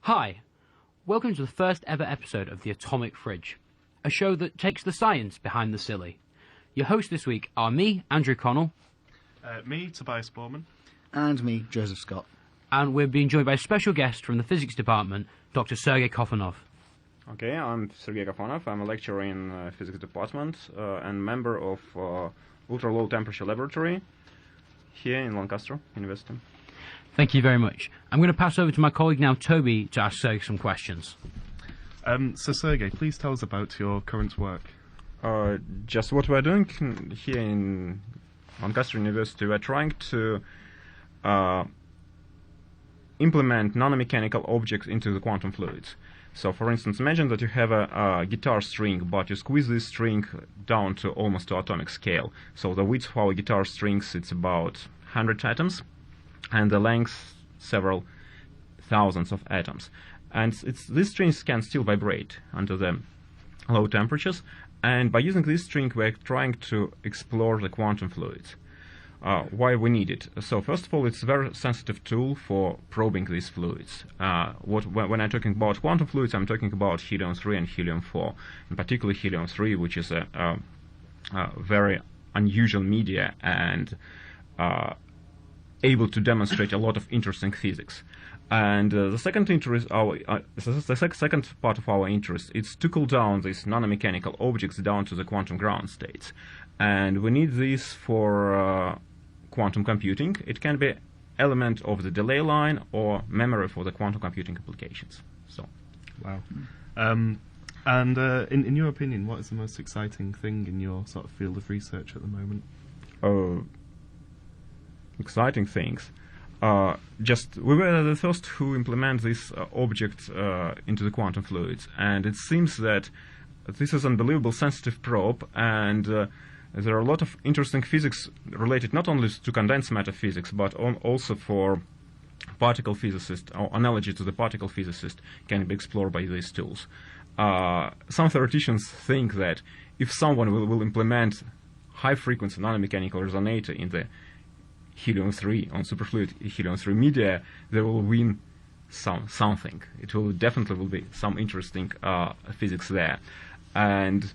Hi, welcome to the first ever episode of The Atomic Fridge, a show that takes the science behind the silly. Your hosts this week are me, Andrew Connell. Me, Tobias Borman. And me, Joseph Scott. And we're being joined by a special guest from the physics department, Dr. Sergei Kofanov. Okay, I'm Sergei Kofanov. I'm a lecturer in physics department and member of ultra-low temperature laboratory here in Lancaster University. Thank you very much. I'm going to pass over to my colleague now, Toby, to ask Sergei some questions. So Sergei, please tell us about your current work. Just what we're doing here in Lancaster University, we're trying to implement nanomechanical objects into the quantum fluids. So, for instance, imagine that you have a guitar string, but you squeeze this string down to almost to atomic scale. So the width of our guitar strings, it's about 100 atoms, and the length several thousands of atoms. And these strings can still vibrate under the low temperatures. And by using this string, we're trying to explore the quantum fluids. Why we need it? So first of all, it's a very sensitive tool for probing these fluids. When I'm talking about quantum fluids, I'm talking about helium-3 and helium-4. In particular, helium-3, which is a very unusual media and able to demonstrate a lot of interesting physics. And the second interest, the second part of our interest, is to cool down these nanomechanical objects down to the quantum ground states. And we need this for quantum computing. It can be element of the delay line or memory for the quantum computing applications. So, wow. And in your opinion, what is the most exciting thing in your sort of field of research at the moment? Exciting things. We were the first who implement this object into the quantum fluids, and it seems that this is an unbelievable sensitive probe, and there are a lot of interesting physics related not only to condensed matter physics, but also for particle physicists, or analogy to the particle physicist can be explored by these tools. Some theoreticians think that if someone will implement high-frequency nanomechanical resonator in the helium-3 on superfluid helium-3 media, they will win something. It will definitely be some interesting physics there. And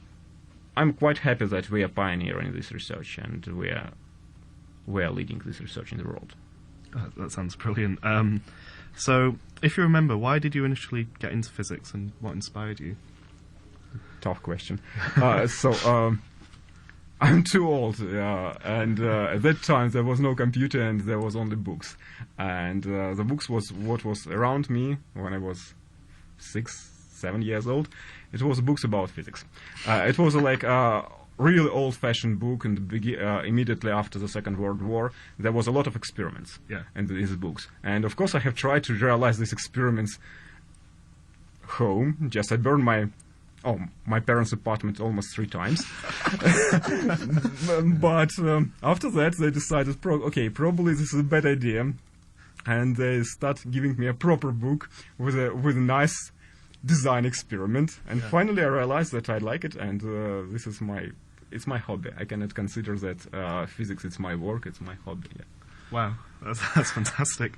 I'm quite happy that we are pioneering this research, and we are leading this research in the world. That sounds brilliant. So, if you remember, why did you initially get into physics, and what inspired you? Tough question. I'm too old, and at that time there was no computer and there was only books. And the books was what was around me when I was 6-7 years old. It was books about physics. It was like a really old-fashioned book, and immediately after the Second World War, there was a lot of experiments in these books. And of course I have tried to realize these experiments home. I burned my parents' apartment almost 3 times. But after that, they decided, probably this is a bad idea. And they start giving me a proper book with a nice design experiment. And finally, I realized that I like it, and this is it's my hobby. I cannot consider that physics it's my work, it's my hobby. Yeah. Wow, that's fantastic.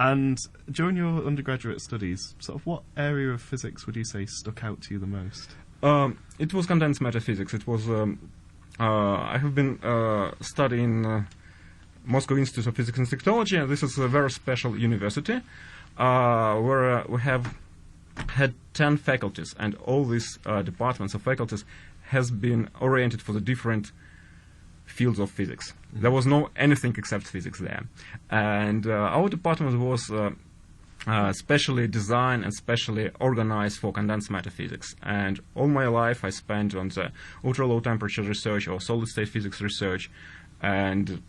And during your undergraduate studies, sort of what area of physics would you say stuck out to you the most? It was condensed matter physics. It was I have been studying Moscow Institute of Physics and Technology, and this is a very special university where we have had 10 faculties, and all these departments of faculties has been oriented for the different fields of physics. There was no anything except physics there. And our department was specially designed and specially organized for condensed matter physics. And all my life I spent on the ultra-low temperature research or solid-state physics research. And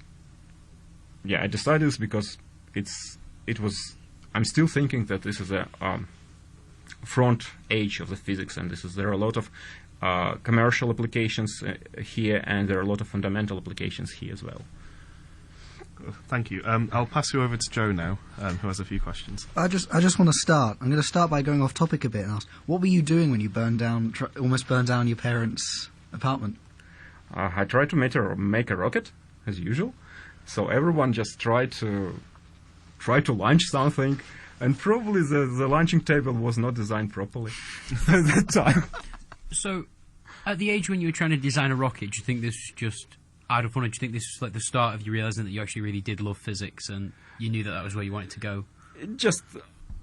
I decided this because I'm still thinking that this is a front edge of the physics, and there are a lot of commercial applications here, and there are a lot of fundamental applications here as well. Thank you. I'll pass you over to Joe now, who has a few questions. I just want to start. I'm going to start by going off topic a bit and ask, what were you doing when you almost burned down your parents' apartment? I tried to make a rocket, as usual. So everyone just tried to launch something, and probably the launching table was not designed properly at that time. So, at the age when you were trying to design a rocket, do you think this was just out of fun, or do you think this was like the start of you realizing that you actually really did love physics and you knew that that was where you wanted to go?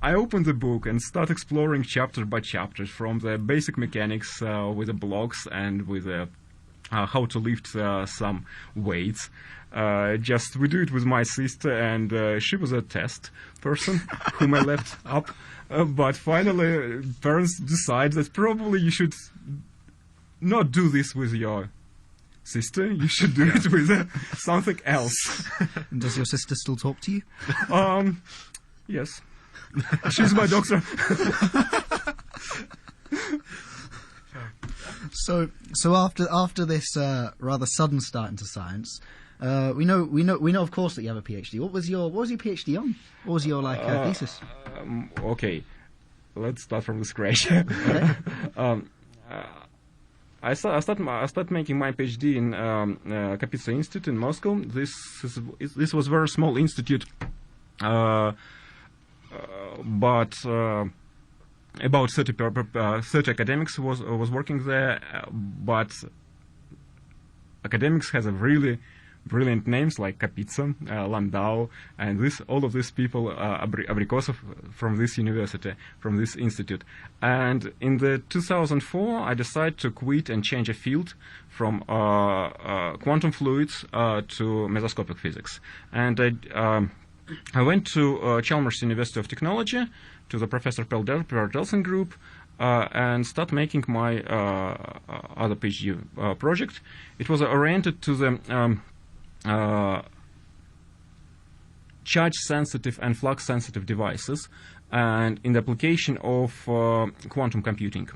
I opened the book and start exploring chapter by chapter, from the basic mechanics with the blocks and with how to lift some weights. We do it with my sister, and she was a test person whom I left up. But finally, parents decide that probably you should not do this with your sister. You should do it with something else. And does your sister still talk to you? Yes. She's my doctor. So after this rather sudden start into science, we know of course that you have a PhD. What was your PhD on? What was your thesis? Okay, let's start from the scratch. Okay. I started making my PhD in Kapitsa Institute in Moscow. This was a very small institute, but about 30 academics was working there. But academics has a really brilliant names like Kapitsa, Landau, and all of these people are Abrikosov from this university, from this institute. And in the 2004, I decided to quit and change a field from quantum fluids to mesoscopic physics. And I went to Chalmers University of Technology, to the Professor Perdelson group, and start making my other PhD project. It was oriented to the charge-sensitive and flux-sensitive devices, and in the application of quantum computing.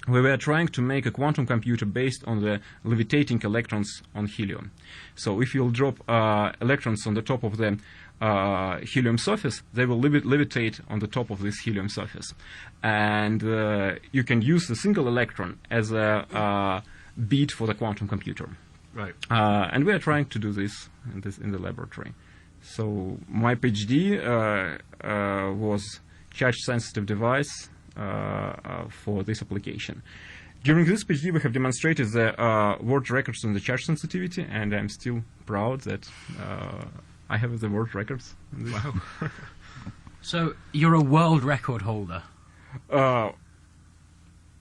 We were trying to make a quantum computer based on the levitating electrons on helium. So if you'll drop electrons on the top of the helium surface, they will levitate on the top of this helium surface. And you can use the single electron as a bead for the quantum computer. Right. And we are trying to do this in the laboratory. So my PhD was charge-sensitive device for this application. During this PhD, we have demonstrated the world records in the charge sensitivity, and I'm still proud that I have the world records. Wow. So you're a world record holder.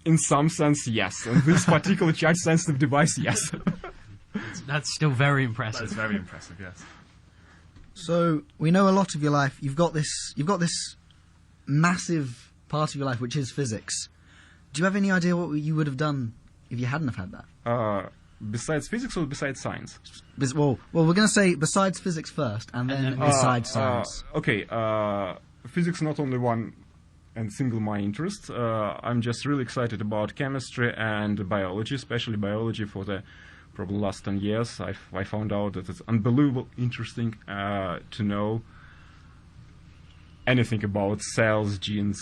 In some sense, yes. In this particular charge-sensitive device, yes. That's still very impressive. That's very impressive, yes. So we know a lot of your life. You've got this massive part of your life which is physics. Do you have any idea what you would have done if you hadn't have had that? Besides physics or besides science? Well, we're going to say besides physics first, and then besides science. Okay, physics not only one and single my interest. I'm just really excited about chemistry and biology, especially biology for the probably last 10 years. I found out that it's unbelievable interesting to know anything about cells, genes,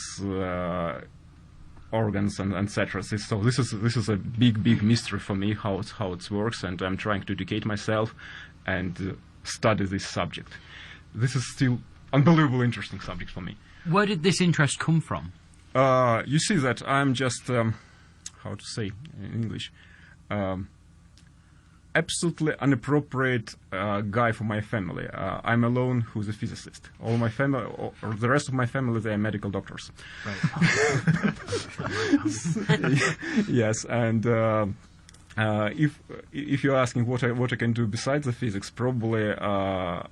organs, and etc. So this is a big mystery for me how it works, and I'm trying to educate myself and study this subject. This is still unbelievable interesting subject for me. Where did this interest come from? You see that I'm just how to say in English. Absolutely inappropriate guy for my family. I'm alone who's a physicist. All my family, or the rest of my family, they are medical doctors. Right. Yes, and if you're asking what I can do besides the physics, probably I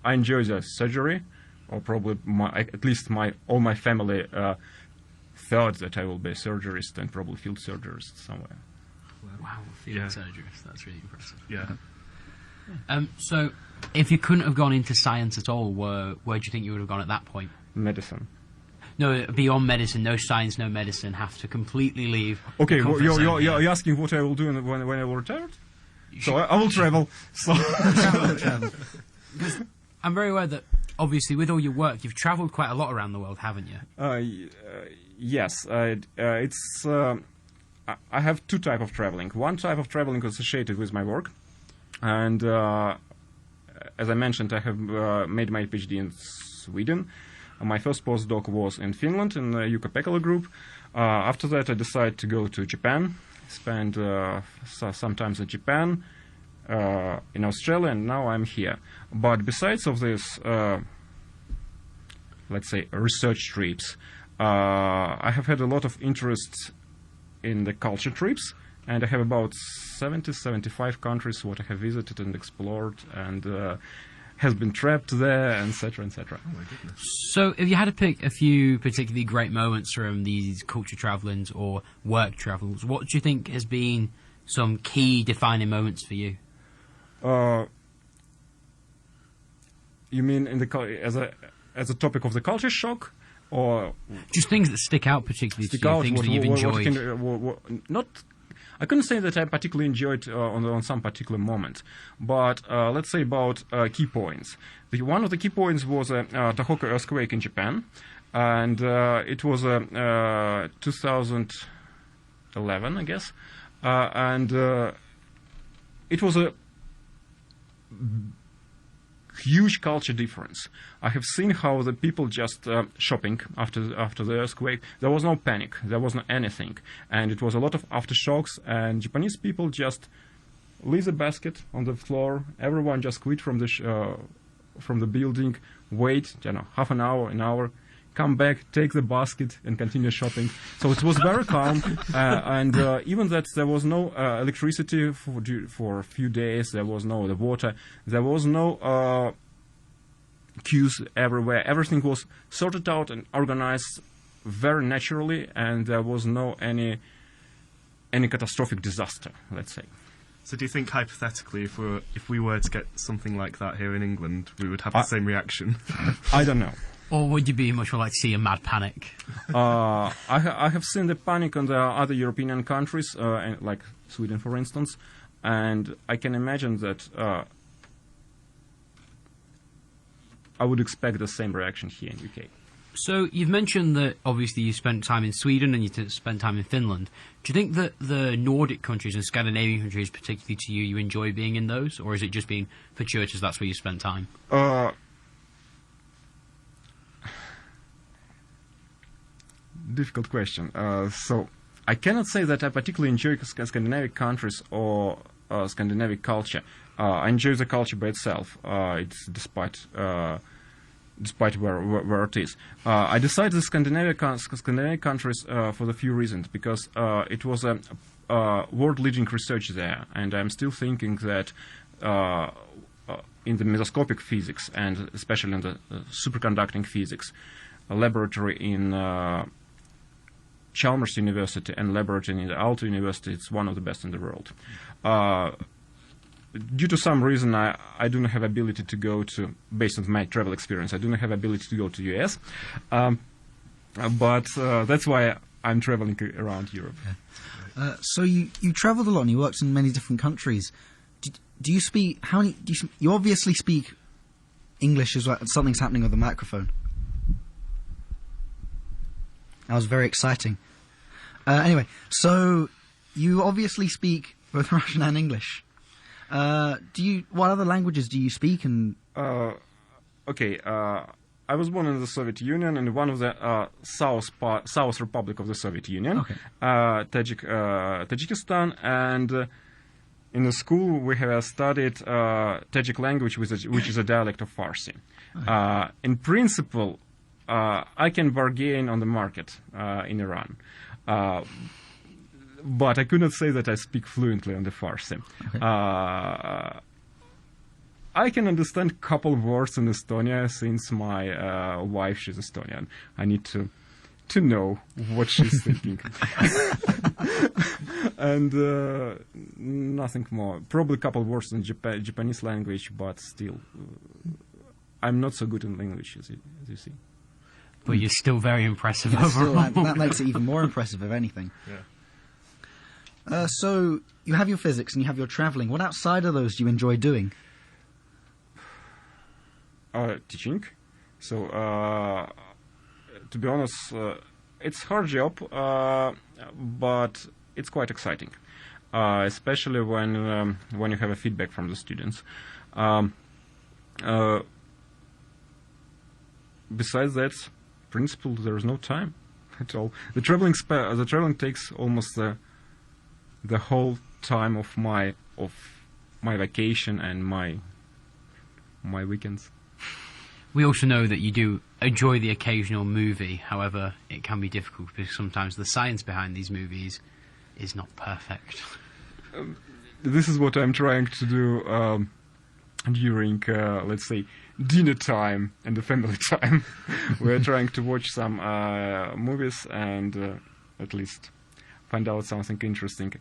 enjoy the surgery, or probably at least all my family thought that I will be a surgeonist and probably field surgeonist somewhere. Wow, field surgeons. That's really impressive. Yeah. So, if you couldn't have gone into science at all, where do you think you would have gone at that point? Medicine. No, beyond medicine, no science, no medicine, have to completely leave. Okay, the well, comfort zone. you're asking what I will do when I will retire? So I will travel. So I'm very aware that, obviously, with all your work, you've travelled quite a lot around the world, haven't you? Yes, it's. I have two types of traveling. One type of traveling associated with my work, and as I mentioned, I have made my PhD in Sweden. My first postdoc was in Finland in the Jukka-Pekkala group. After that, I decided to go to Japan, spend some time in Japan, in Australia, and now I'm here. But besides of this, let's say, research trips, I have had a lot of interest in the culture trips, and I have about 75 countries what I have visited and explored, and has been trapped there, etc., etc. Oh my goodness. So, if you had to pick a few particularly great moments from these culture travellings or work travels, what do you think has been some key defining moments for you? You mean in the as a topic of the culture shock, or Just things that stick out particularly to you, things that you've enjoyed. Not. I couldn't say that I particularly enjoyed on some particular moment, but let's say about key points. One of the key points was a Tohoku earthquake in Japan, and it was 2011, I guess, and it was a huge culture difference. I have seen how the people just shopping after the earthquake. There was no panic. There was no anything, and it was a lot of aftershocks. And Japanese people just leave the basket on the floor. Everyone just quit from the building. Wait, half an hour. Come back, take the basket, and continue shopping. So it was very calm, and even that there was no electricity for a few days. There was no water. There was no queues everywhere. Everything was sorted out and organized very naturally, and there was no any catastrophic disaster, let's say. So do you think, hypothetically, if we were to get something like that here in England, we would have the same reaction? I don't know. Or would you be much more like to see a mad panic? I have seen the panic on the other European countries, like Sweden, for instance, and I can imagine that I would expect the same reaction here in UK. So you've mentioned that obviously you spent time in Sweden and you spent time in Finland. Do you think that the Nordic countries and Scandinavian countries, particularly to you, you enjoy being in those, or is it just being fortuitous that's where you spent time? Difficult question. So I cannot say that I particularly enjoy Scandinavian countries or Scandinavian culture. I enjoy the culture by itself. It's despite where it is. I decided the Scandinavian countries for the few reasons, because it was a world-leading research there, and I'm still thinking that in the mesoscopic physics, and especially in the superconducting physics, a laboratory in Chalmers University and laboratory in the Aalto University, it's one of the best in the world. Due to some reason, I do not have ability to go to, based on my travel experience, I do not have ability to go to US, but that's why I'm traveling around Europe. So you travelled a lot and you worked in many different countries. Do you speak, you obviously speak English as well. Something's happening with the microphone. That was very exciting. Anyway, so you obviously speak both Russian and English. What other languages do you speak? And okay, I was born in the Soviet Union, in one of the South Republic of the Soviet Union, Okay. Tajikistan, and in the school we have studied Tajik language, which is a dialect of Farsi. Okay. In principle, I can bargain on the market in Iran. But I could not say that I speak fluently on the Farsi. Okay. I can understand a couple of words in Estonia, since my wife, she's Estonian. I need to know what she's thinking. And nothing more. Probably a couple of words in Japanese language, but still, I'm not so good in English, as you see. But you're still very impressive still, overall. that makes it even more impressive, if anything. Yeah. So you have your physics and you have your travelling. What outside of those do you enjoy doing? Teaching. So, to be honest, it's a hard job, but it's quite exciting, especially when you have a feedback from the students. besides that principle, there is no time at all. The traveling takes almost the whole time of my vacation and my weekends. We also know that you do enjoy the occasional movie. However, it can be difficult because sometimes the science behind these movies is not perfect. This is what I'm trying to do during, let's say, dinner time and the family time. We're trying to watch some movies and at least find out something interesting.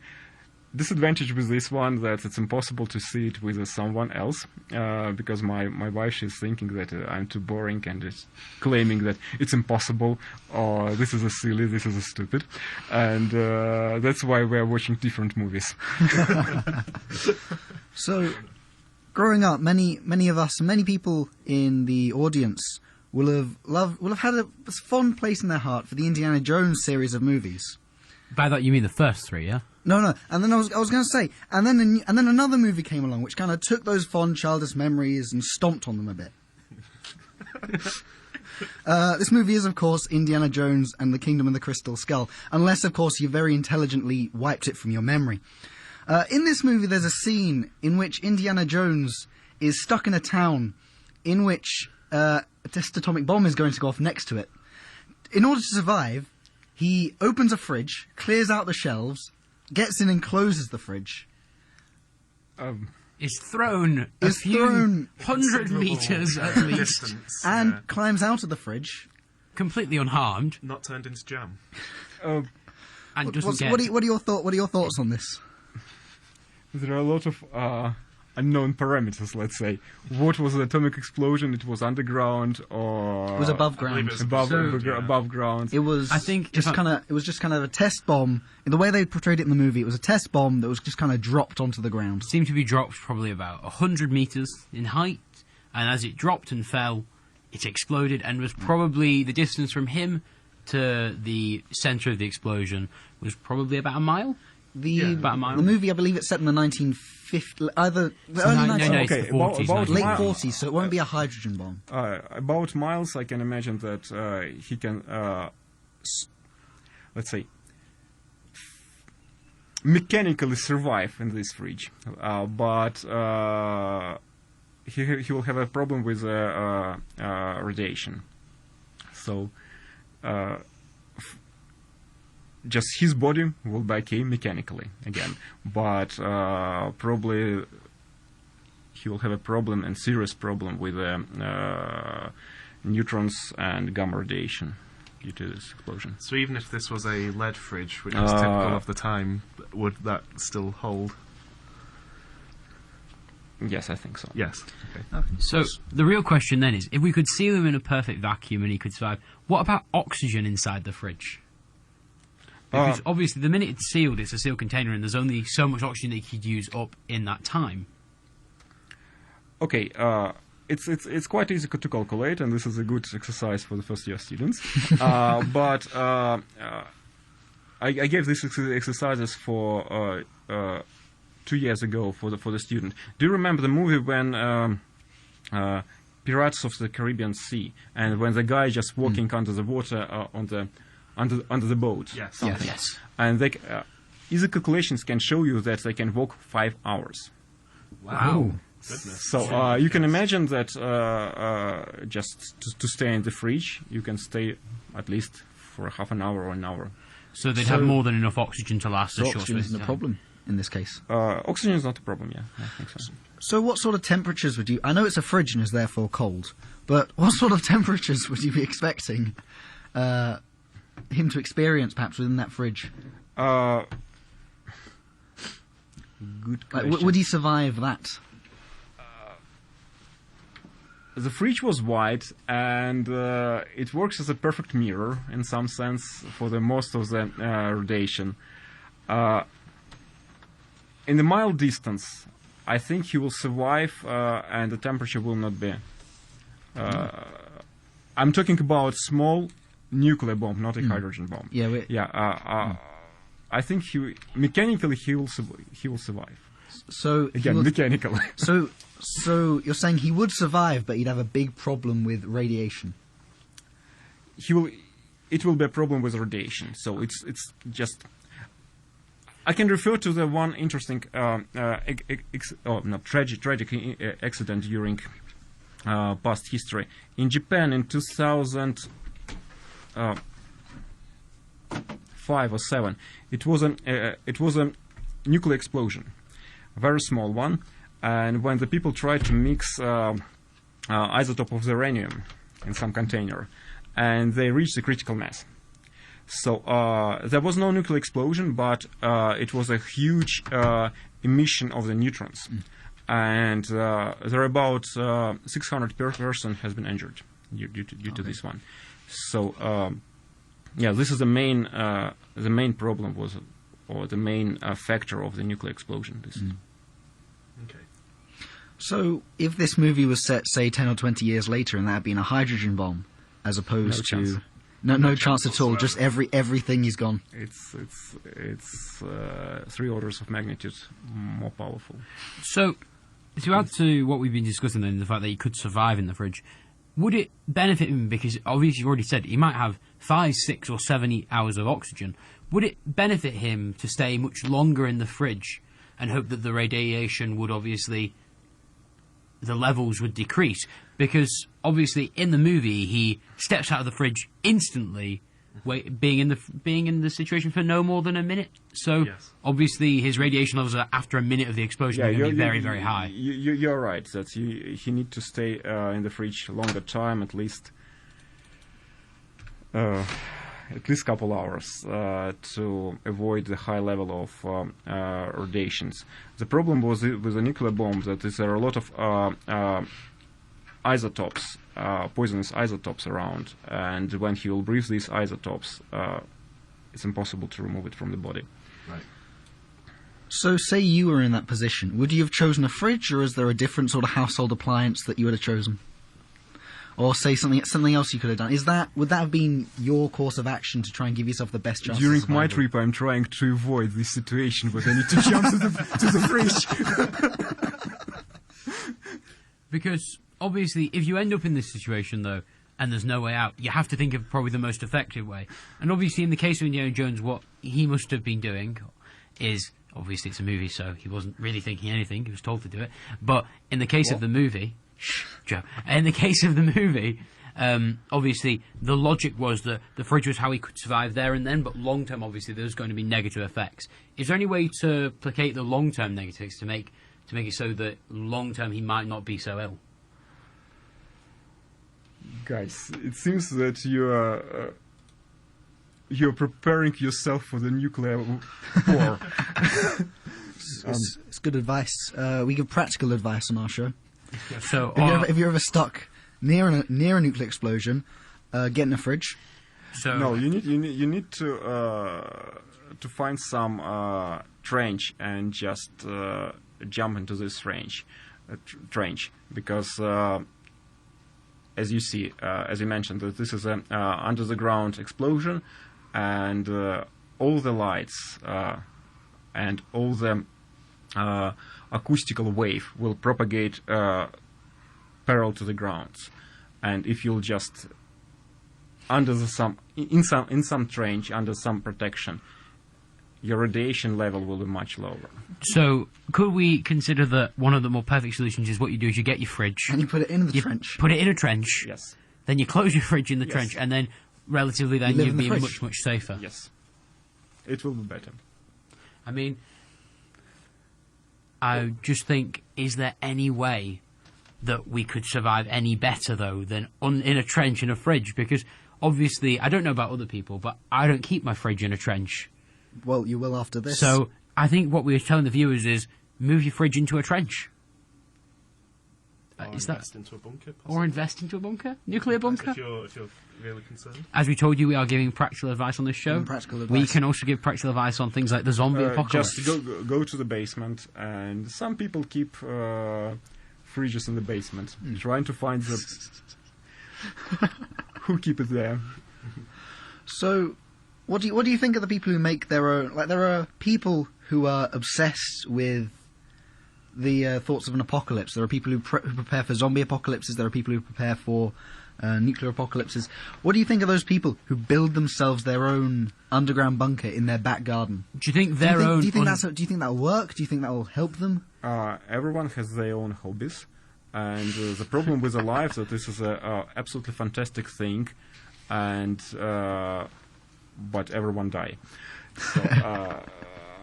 Disadvantage with this one that it's impossible to see it with someone else because my wife is thinking that I'm too boring and is claiming that it's impossible or this is a silly, this is a stupid, and that's why we're watching different movies. So, growing up, many of us, many people in the audience will have had a fond place in their heart for the Indiana Jones series of movies. By that you mean the first three, yeah? No. And then I was going to say, and then another movie came along which kind of took those fond childish memories and stomped on them a bit. This movie is, of course, Indiana Jones and the Kingdom of the Crystal Skull, unless, of course, you very intelligently wiped it from your memory. In this movie, there's a scene in which Indiana Jones is stuck in a town in which a test atomic bomb is going to go off next to it. In order to survive, he opens a fridge, clears out the shelves, gets in and closes the fridge. Is thrown a few hundred meters at least, Distance, And climbs out of the fridge. completely unharmed, not turned into jam. and doesn't get... What are your thoughts on this? There are a lot of unknown parameters, let's say. What was the atomic explosion? It was underground or... It was above I believe ground. it was above ground. It was. I think just if I- kind of. It was just kind of a test bomb. In the way they portrayed it in the movie, it was a test bomb that was just kind of dropped onto the ground. seemed to be dropped probably about 100 meters in height, and as it dropped and fell, it exploded and was probably the distance from him to the center of the explosion was probably about a mile. About a mile. The movie, I believe, it's set in the 1950s, either the So early no, 1950s, no, it's Okay, the 40s, about late Miles. 40s, so it won't be a hydrogen bomb. About Miles, I can imagine that he can, let's say, mechanically survive in this fridge, but he will have a problem with radiation. So, just his body will decay mechanically again, but probably he will have a problem, and serious problem, with neutrons and gamma radiation due to this explosion. So even if this was a lead fridge, which was typical of the time, would that still hold? Yes, I think so. Yes. Okay. So the real question then is, if we could seal him in a perfect vacuum and he could survive, what about oxygen inside the fridge? Because obviously the minute it's sealed, it's a sealed container and there's only so much oxygen that you could use up in that time. Okay, it's quite easy to calculate, and this is a good exercise for the first year students. But I gave these exercises for 2 years ago for the student. Do you remember the movie when Pirates of the Caribbean Sea, and when the guy just walking under the water under the boat? Yes. Yes. And they, easy calculations can show you that they can walk 5 hours. Wow. Goodness. So you can imagine that just to stay in the fridge, you can stay at least for half an hour or an hour. So they'd have more than enough oxygen to last So a short oxygen space isn't of a time. problem in this case. Oxygen is not a problem, yeah. I think so. So what sort of temperatures would you... I know it's a fridge and is therefore cold, but what sort of temperatures would you be expecting him to experience, perhaps, within that fridge? Good Like, question. would he survive that? The fridge was white, and it works as a perfect mirror in some sense for the most of the radiation. In the mild distance, I think he will survive, and the temperature will not be. I'm talking about small nuclear bomb, not a hydrogen bomb. Yeah, I think mechanically he will survive. So he Again, would- mechanical. so you're saying he would survive, but he'd have a big problem with radiation. It will be a problem with radiation. So it's just. I can refer to the one interesting, tragic accident during past history in Japan in 2005 or 7. It was a nuclear explosion, a very small one, and when the people tried to mix isotope of the uranium in some container, and they reached the critical mass. So there was no nuclear explosion, but it was a huge emission of the neutrons, and there are about 600 person has been injured due to this one. So this is the main problem was, or the main factor of the nuclear explosion. Okay. So if this movie was set, say, 10 or 20 years later, and that had been a hydrogen bomb, as opposed No chance. to no chance at all, just everything is gone. It's 3 orders of magnitude more powerful. So, to add to what we've been discussing then, the fact that he could survive in the fridge, would it benefit him, because obviously you've already said he might have 5, 6 or 7 hours of oxygen, would it benefit him to stay much longer in the fridge and hope that the radiation would obviously, the levels would decrease? Because obviously in the movie he steps out of the fridge instantly, being in the situation for no more than a minute. So Yes. obviously his radiation levels are, after a minute of the explosion, are going to be very, very high. You're right that he need to stay in the fridge longer time, at least couple hours to avoid the high level of radiations. The problem was with the nuclear bomb that there are a lot of isotopes, poisonous isotopes around, and when he will breathe these isotopes, it's impossible to remove it from the body. Right. So say you were in that position, would you have chosen a fridge, or is there a different sort of household appliance that you would have chosen? Or say something else you could have done. Would that have been your course of action to try and give yourself the best chance? During of my survival? trip, I'm trying to avoid this situation, but I need to jump to the fridge. Because obviously, if you end up in this situation, though, and there's no way out, you have to think of probably the most effective way. And obviously, in the case of Indiana Jones, what he must have been doing is, obviously it's a movie, so he wasn't really thinking anything, he was told to do it. But in the case of the movie, Joe, in the case of the movie, obviously the logic was that the fridge was how he could survive there and then, but long term, obviously, there's going to be negative effects. Is there any way to placate the long term negatives to make it so that long term he might not be so ill? Guys, it seems that you're preparing yourself for the nuclear war. It's good advice. We give practical advice on our show. So, If you're ever stuck near a nuclear explosion, get in a fridge. No, you need to find some trench and just jump into this trench, because as you see, as you mentioned, that this is an under the ground explosion, and all the lights and all the acoustical wave will propagate parallel to the ground, and if you'll just in some trench under some protection, your radiation level will be much lower. So, could we consider that one of the more perfect solutions is what you do is you get your fridge, And you put it in the you trench. put it in a trench, Yes. then you close your fridge in the Yes. trench, and then relatively then You live you'd in the be fridge. much, much safer. Yes. It will be better. I mean, I just think, is there any way that we could survive any better, though, than in a trench in a fridge? Because, obviously, I don't know about other people, but I don't keep my fridge in a trench. Well, you will after this. So, I think what we were telling the viewers is, move your fridge into a trench. Or Is that... invest into a bunker, Or possibly. invest into a bunker? Nuclear bunker? If you're really concerned. As we told you, we are giving practical advice on this show. Practical We advice. can also give practical advice on things like the zombie apocalypse. Just go to the basement, and some people keep fridges in the basement, trying to find the who keep it there. So, what do you think of the people who make their own? Like, there are people who are obsessed with the thoughts of an apocalypse. There are people who prepare for zombie apocalypses. There are people who prepare for nuclear apocalypses. What do you think of those people who build themselves their own underground bunker in their back garden? Do you think their own? Do you think that'll work? Do you think that will help them? Everyone has their own hobbies, and the problem with the life that this is a absolutely fantastic thing, and but everyone die. So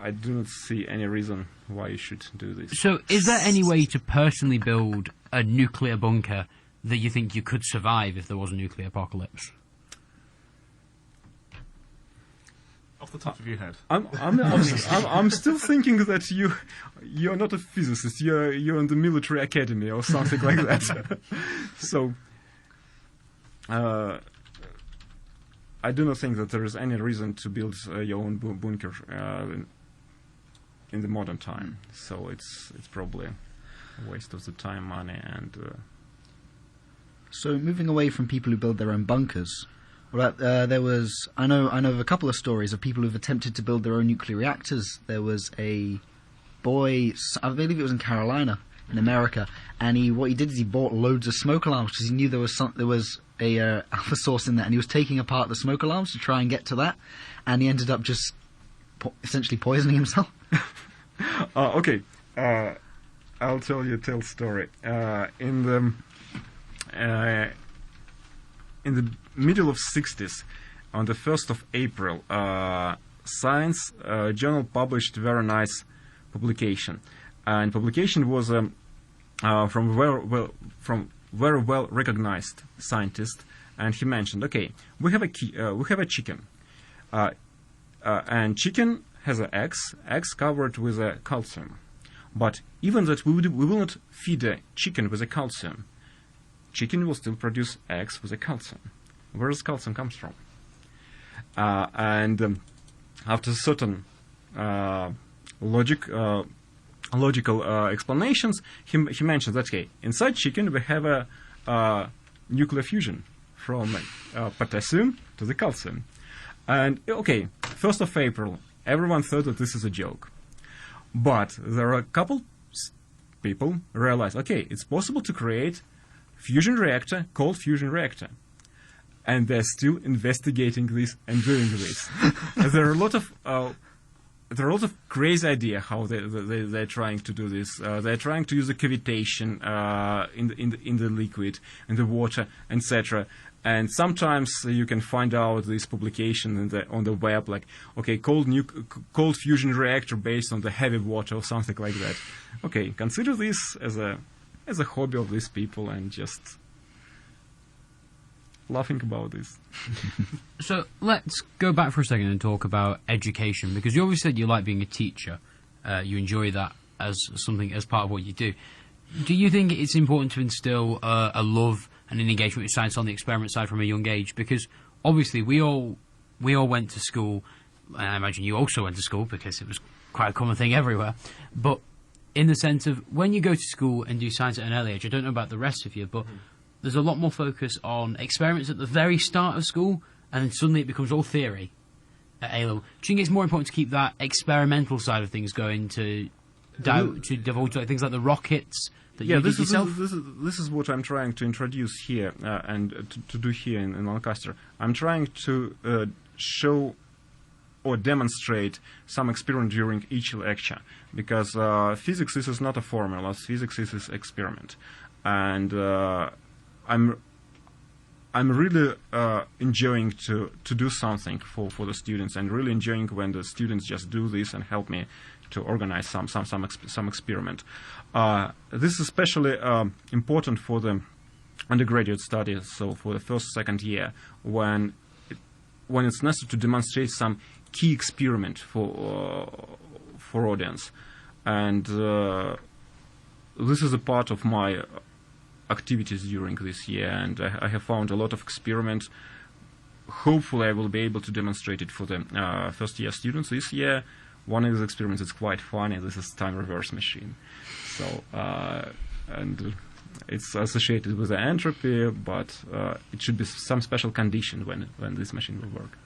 I do not see any reason why you should do this. So, is there any way to personally build a nuclear bunker that you think you could survive if there was a nuclear apocalypse? Off the top of your head. I'm still thinking that you're not a physicist. You're in the military academy or something like that. So I do not think that there is any reason to build your own bunker in the modern time. So it's probably a waste of the time, money, and. So moving away from people who build their own bunkers, I know of a couple of stories of people who've attempted to build their own nuclear reactors. There was a boy, I believe it was in Carolina, in America, and what he did is he bought loads of smoke alarms because he knew there was a alpha source in there, and he was taking apart the smoke alarms to try and get to that, and he ended up just essentially poisoning himself. Okay, I'll tell you a story. In the middle of 60s, on the 1st of April, Science journal published a very nice publication, and publication was from very well recognized scientist, and he mentioned, okay, we have a chicken, and chicken has eggs covered with calcium, but even that we will not feed a chicken with a calcium. Chicken will still produce eggs with a calcium. Where does calcium comes from? And after certain logical explanations, he mentioned that, okay, inside chicken we have a nuclear fusion from potassium to the calcium. And, okay, 1st of April, everyone thought that this is a joke. But there are a couple people realized, okay, it's possible to create fusion reactor called fusion reactor, and they're still investigating this and doing this. There are a lot of crazy ideas how they're trying to do this. They're trying to use the cavitation in the liquid, in the water, etc. And sometimes you can find out this publication on the web, like, okay, cold fusion reactor based on the heavy water or something like that. Okay, consider this as a hobby of these people and just laughing about this. So let's go back for a second and talk about education, because you always said you like being a teacher. You enjoy that as something, as part of what you do. Do you think it's important to instill a love and an engagement with science on the experiment side from a young age? Because obviously we all went to school, and I imagine you also went to school because it was quite a common thing everywhere. But in the sense of when you go to school and do science at an early age, I don't know about the rest of you, but there's a lot more focus on experiments at the very start of school, and then suddenly it becomes all theory at A level. Do you think it's more important to keep that experimental side of things going to divulge like things like the rockets that you did yourself? This is what I'm trying to introduce here and to do here in Lancaster. I'm trying to show or demonstrate some experiment during each lecture, because physics is not a formula. Physics is experiment, and I'm really enjoying to do something for the students, and really enjoying when the students just do this and help me to organize some experiment. This is especially important for the undergraduate studies, so for the second year, when it's necessary to demonstrate some key experiment for audience, and this is a part of my activities during this year, and I have found a lot of experiments. Hopefully I will be able to demonstrate it for the first year students this year. One of these experiments is quite funny. This is time reverse machine. So and it's associated with the entropy, but it should be some special condition when this machine will work.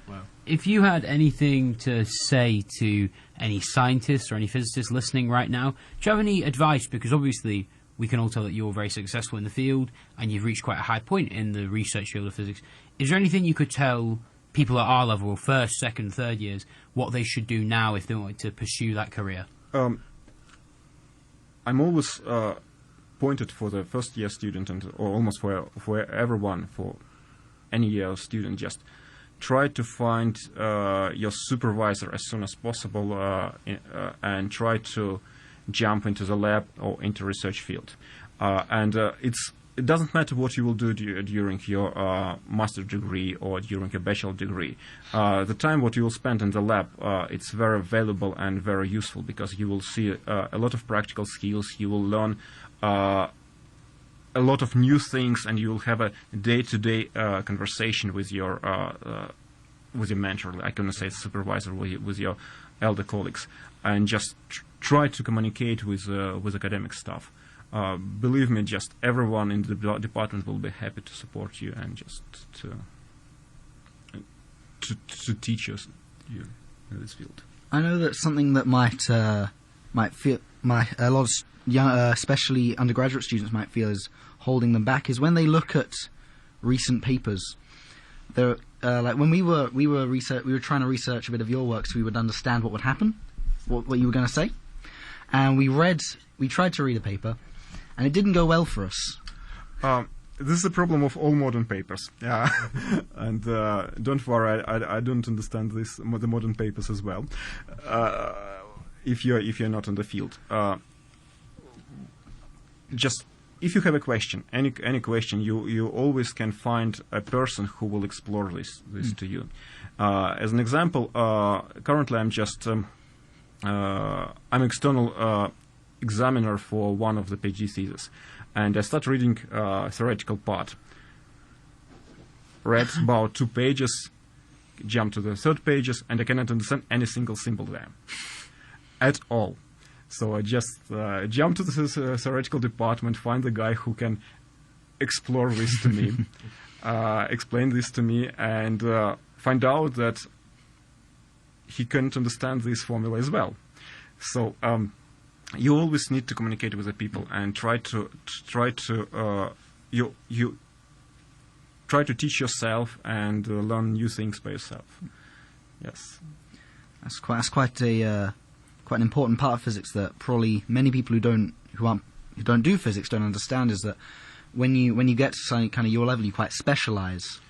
Wow. If you had anything to say to any scientists or any physicists listening right now, do you have any advice? Because obviously we can all tell that you're very successful in the field and you've reached quite a high point in the research field of physics. Is there anything you could tell people at our level, first, second, third years, what they should do now if they wanted to pursue that career? I'm always pointed for the first year student or almost for everyone, for any year student, just try to find your supervisor as soon as possible and try to jump into the lab or into research field. It doesn't matter what you will do during your master's degree or during your bachelor degree. The time what you will spend in the lab, it's very valuable and very useful because you will see a lot of practical skills. You will learn a lot of new things, and you will have a day-to-day conversation with your mentor. I couldn't say supervisor, with your elder colleagues, and just try to communicate with academic staff. Believe me, just everyone in the department will be happy to support you and just to teach us you in this field. I know that something that might feel a lot of young, especially undergraduate students, might feel is holding them back is when they look at recent papers. There, like when we were trying to research a bit of your work, so we would understand what would happen, what you were going to say, and we tried to read a paper, and it didn't go well for us. This is a problem of all modern papers. Yeah, and don't worry, I don't understand the modern papers as well. If you're not in the field, just if you have a question, any question, you always can find a person who will explore this to you. As an example, currently I'm external examiner for one of the PhD theses, and I start reading theoretical part. Read about 2 pages, jump to the 3rd pages, and I cannot understand any single symbol there at all. So I just jump to the theoretical department, find the guy who can explore this to me, explain this to me, and find out that he couldn't understand this formula as well. So you always need to communicate with the people and try to teach yourself and learn new things by yourself. Yes, that's quite an important part of physics that probably many people who don't do physics don't understand, is that when you get to something kind of your level, you quite specialize.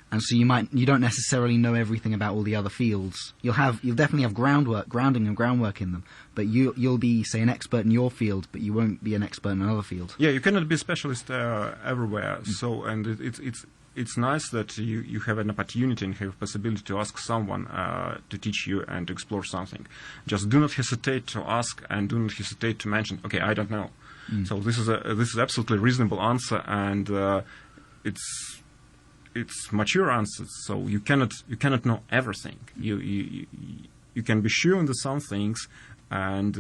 And so you don't necessarily know everything about all the other fields. You'll definitely have grounding and groundwork in them, but you'll be, say, an expert in your field, but you won't be an expert in another field. Yeah, you cannot be a specialist everywhere. So, and it's nice that you have an opportunity and have a possibility to ask someone to teach you and to explore something. Just do not hesitate to ask, and do not hesitate to mention, okay, I don't know. So this is absolutely reasonable answer, and it's mature answers, so you cannot know everything. You can be sure on some things, and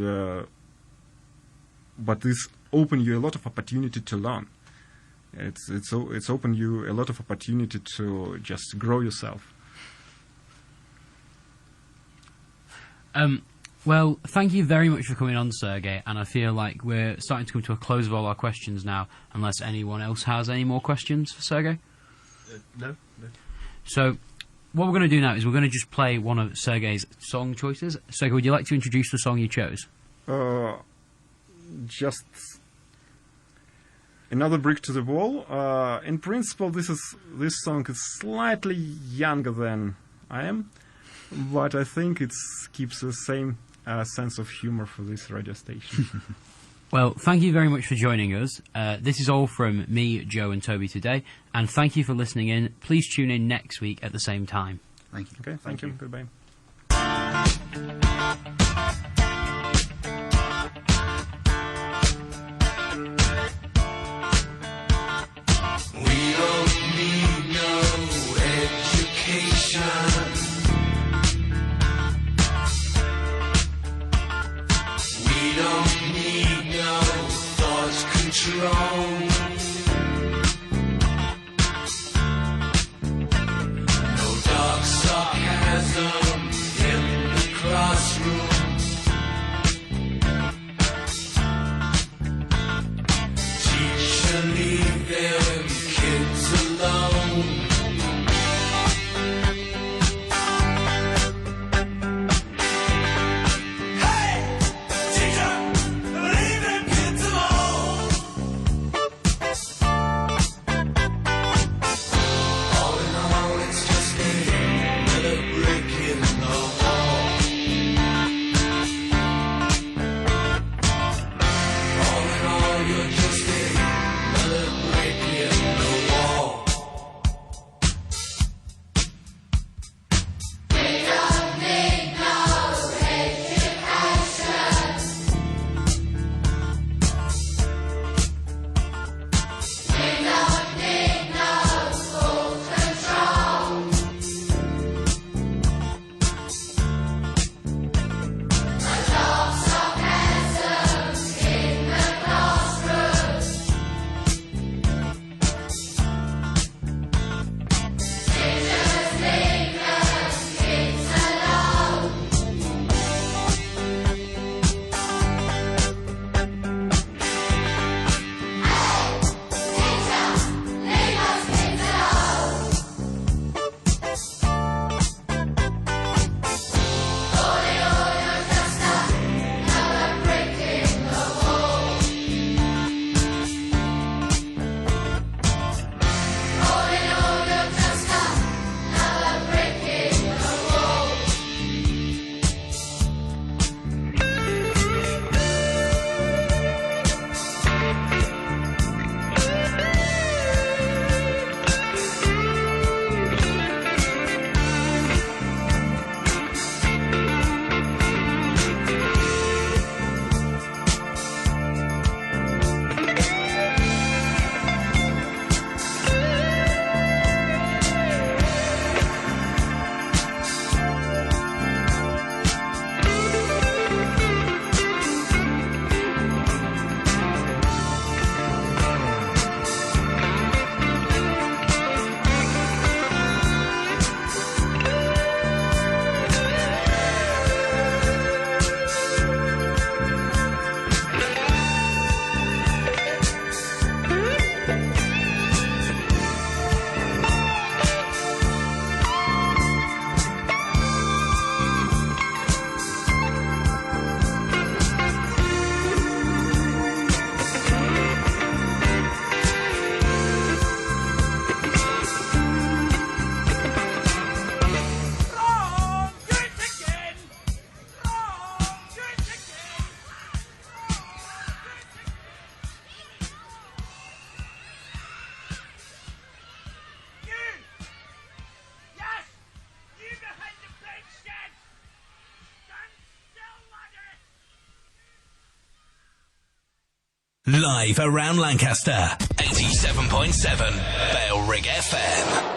but this open you a lot of opportunity to learn. It's open you a lot of opportunity to just grow yourself. Well, thank you very much for coming on, Sergey, and I feel like we're starting to come to a close of all our questions now, unless anyone else has any more questions for Sergey. No. So, what we're going to do now is we're going to just play one of Sergey's song choices. Sergey, would you like to introduce the song you chose? Just another brick to the wall. In principle, this song is slightly younger than I am, but I think it keeps the same sense of humor for this radio station. Well, thank you very much for joining us. This is all from me, Joe, and Toby today, and thank you for listening in. Please tune in next week at the same time. Thank you. Okay, thank you. Goodbye. We don't need no education. We don't need no thought control. No dark side. Live around Lancaster. 87.7 Bale Rig FM.